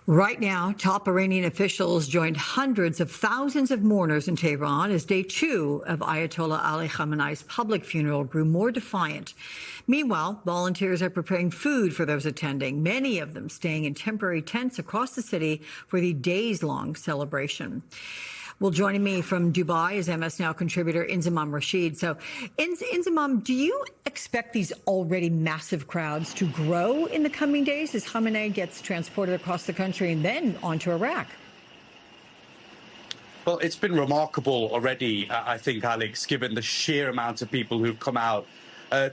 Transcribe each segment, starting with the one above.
Right now, top Iranian officials joined hundreds of thousands of mourners in Tehran as day two of Ayatollah Ali Khamenei's public funeral grew more defiant. Meanwhile, volunteers are preparing food for those attending, many of them staying in temporary tents across the city for the days-long celebration. Well, joining me from Dubai is MS Now contributor Inzamam Rashid. So, Inzamam, do you expect these already massive crowds to grow in the coming days as Khamenei gets transported across the country and then onto Iraq? Well, it's been remarkable already, I think, Alex, given the sheer amount of people who've come out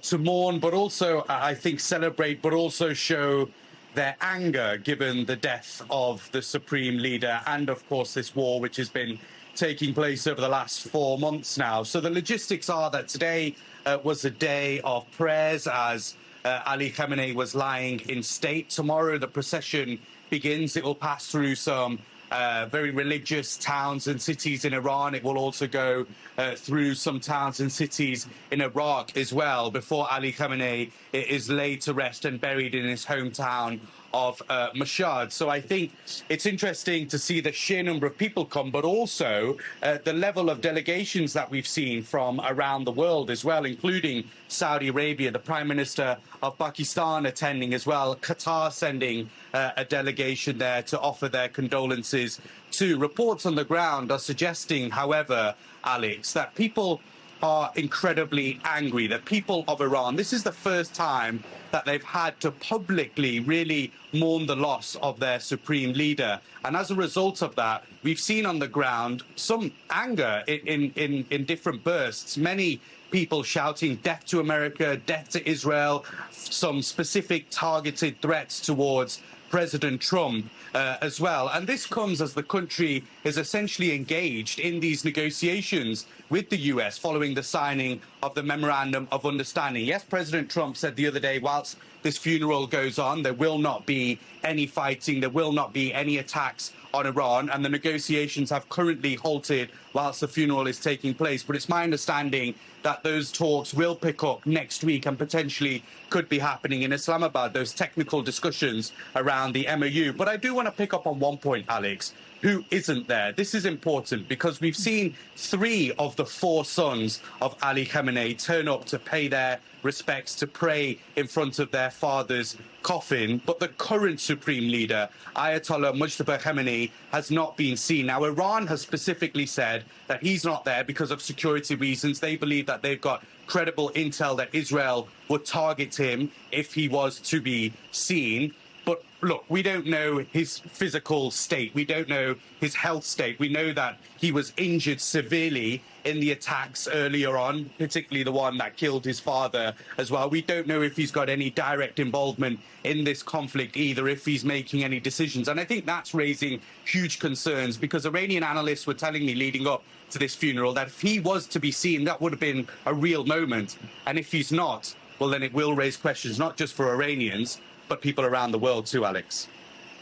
to mourn, but also, I think, celebrate, but also show their anger given the death of the supreme leader and, of course, this war which has been taking place over the last 4 months now. So the logistics are that today was a day of prayers as Ali Khamenei was lying in state. Tomorrow the procession begins. It will pass through some very religious towns and cities in Iran. It will also go through some towns and cities in Iraq as well before Ali Khamenei is laid to rest and buried in his hometown of Mashhad. So I think it's interesting to see the sheer number of people come, but also the level of delegations that we've seen from around the world as well, including Saudi Arabia, the Prime Minister of Pakistan attending as well, Qatar sending a delegation there to offer their condolences too. Reports on the ground are suggesting, however, Alex, that people are incredibly angry, that people of Iran, this is the first time that they've had to publicly really mourn the loss of their supreme leader. And as a result of that, we've seen on the ground some anger in different bursts. Many people shouting death to America, death to Israel, some specific targeted threats towards President Trump as well. And this comes as the country is essentially engaged in these negotiations with the US following the signing of the Memorandum of Understanding. Yes, President Trump said the other day, whilst this funeral goes on, there will not be any fighting, there will not be any attacks on Iran, and the negotiations have currently halted whilst the funeral is taking place. But it's my understanding that those talks will pick up next week and potentially could be happening in Islamabad, those technical discussions around the MOU. But I do want to pick up on one point, Alex. Who isn't there? This is important because we've seen 3 of the 4 sons of Ali Khamenei turn up to pay their respects, to pray in front of their father's coffin. But the current supreme leader, Ayatollah Mujtaba Khamenei, has not been seen. Now, Iran has specifically said that he's not there because of security reasons. They believe that they've got credible intel that Israel would target him if he was to be seen. But look, we don't know his physical state. We don't know his health state. We know that he was injured severely in the attacks earlier on, particularly the one that killed his father as well. We don't know if he's got any direct involvement in this conflict either, if he's making any decisions. And I think that's raising huge concerns because Iranian analysts were telling me leading up to this funeral that if he was to be seen, that would have been a real moment. And if he's not, well, then it will raise questions, not just for Iranians, but people around the world too, Alex.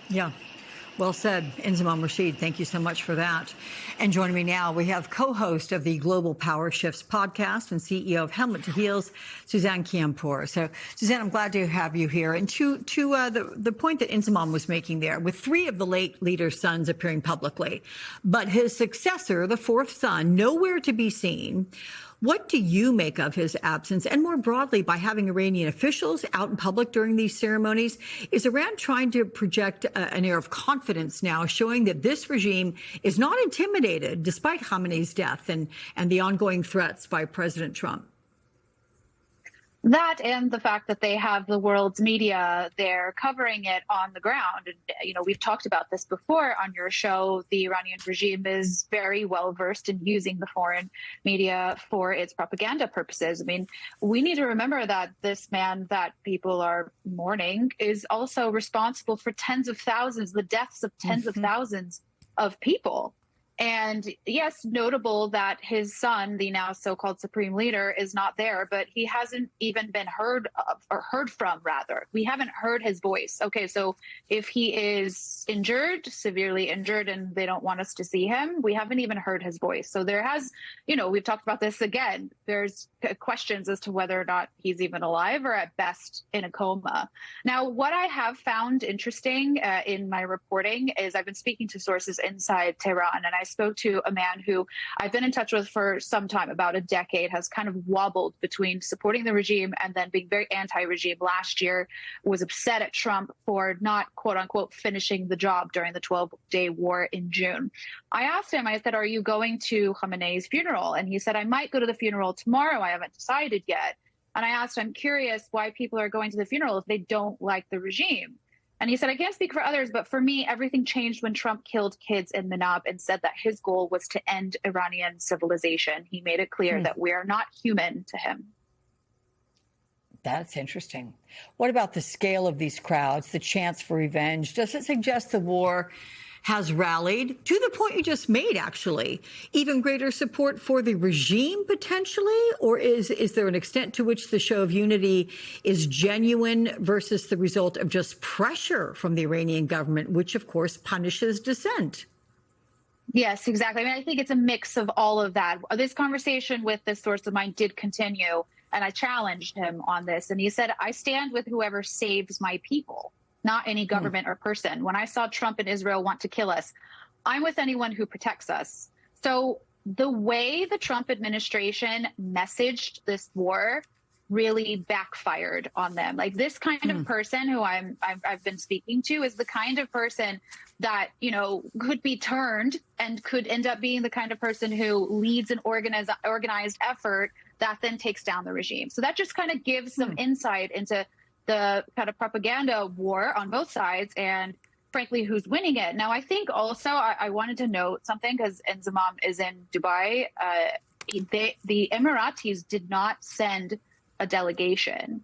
Yeah, well said. Inzamam Rashid, thank you so much for that. And joining me now, we have co-host of the Global Power Shifts podcast and CEO of Helmet to Heels, Suzanne Kiampour. So, Suzanne, I'm glad to have you here. And to the point that Inzamam was making there, with 3 of the late leader's sons appearing publicly, but his successor, the 4th son, nowhere to be seen. What do you make of his absence? And more broadly, by having Iranian officials out in public during these ceremonies, is Iran trying to project an air of confidence now, showing that this regime is not intimidated despite Khamenei's death and the ongoing threats by President Trump? That and the fact that they have the world's media, they're covering it on the ground. And, you know, we've talked about this before on your show. The Iranian regime is very well versed in using the foreign media for its propaganda purposes. I mean, we need to remember that this man that people are mourning is also responsible for tens of thousands, the deaths of tens of thousands of people. And yes, notable that his son, the now so-called supreme leader, is not there, but he hasn't even been heard of, or heard from, rather. We haven't heard his voice. Okay, so if he is injured, severely injured, and they don't want us to see him, we haven't even heard his voice. So there has, we've talked about this again. There's questions as to whether or not he's even alive or at best in a coma. Now, what I have found interesting in my reporting is I've been speaking to sources inside Tehran, and I spoke to a man who I've been in touch with for some time, about a decade, has kind of wobbled between supporting the regime and then being very anti-regime. Last year was upset at Trump for not, quote unquote, finishing the job during the 12-day war in June. I asked him, I said, are you going to Khamenei's funeral? And he said, I might go to the funeral tomorrow. I haven't decided yet. And I asked, I'm curious why people are going to the funeral if they don't like the regime. And he said, I can't speak for others, but for me, everything changed when Trump killed kids in Manab and said that his goal was to end Iranian civilization. He made it clear that we are not human to him. That's interesting. What about the scale of these crowds, the chance for revenge? Does it suggest the war has rallied to the point you just made, actually, even greater support for the regime potentially? Or is there an extent to which the show of unity is genuine versus the result of just pressure from the Iranian government, which, of course, punishes dissent? Yes, exactly. I mean, I think it's a mix of all of that. This conversation with this source of mine did continue, and I challenged him on this. And he said, I stand with whoever saves my people, not any government or person. When I saw Trump and Israel want to kill us, I'm with anyone who protects us. So the way the Trump administration messaged this war really backfired on them. Like, this kind of person who I've been speaking to is the kind of person that, could be turned and could end up being the kind of person who leads an organized effort that then takes down the regime. So that just kind of gives some insight into the kind of propaganda war on both sides and, frankly, who's winning it. Now, I think also I wanted to note something, because Enzimam is in Dubai. The Emiratis did not send a delegation.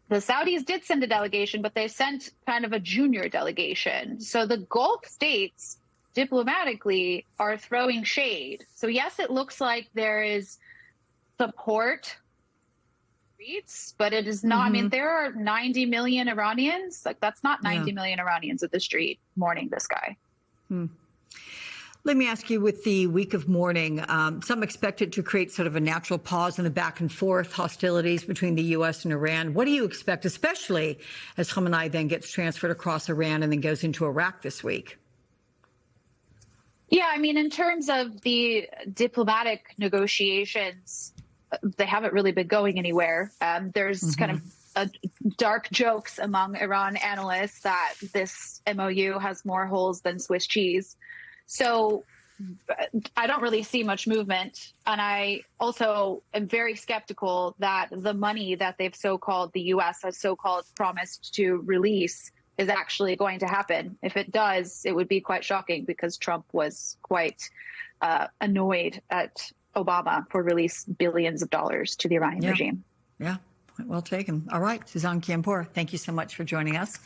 The Saudis did send a delegation, but they sent kind of a junior delegation. So the Gulf states diplomatically are throwing shade. So yes, it looks like there is support, but it is not. I mean, there are 90 million Iranians. Like, that's not 90 million Iranians at the street mourning this guy. Let me ask you, with the week of mourning, some expect it to create sort of a natural pause in the back and forth hostilities between the U.S. and Iran. What do you expect, especially as Khamenei then gets transferred across Iran and then goes into Iraq this week? Yeah, I mean, in terms of the diplomatic negotiations, they haven't really been going anywhere. There's kind of dark jokes among Iran analysts that this MOU has more holes than Swiss cheese. So I don't really see much movement. And I also am very skeptical that the money that they've the U.S. has so-called promised to release is actually going to happen. If it does, it would be quite shocking, because Trump was quite annoyed at Obama for release billions of dollars to the Iranian regime. Yeah, point well taken. All right, Suzanne Kiampour, thank you so much for joining us.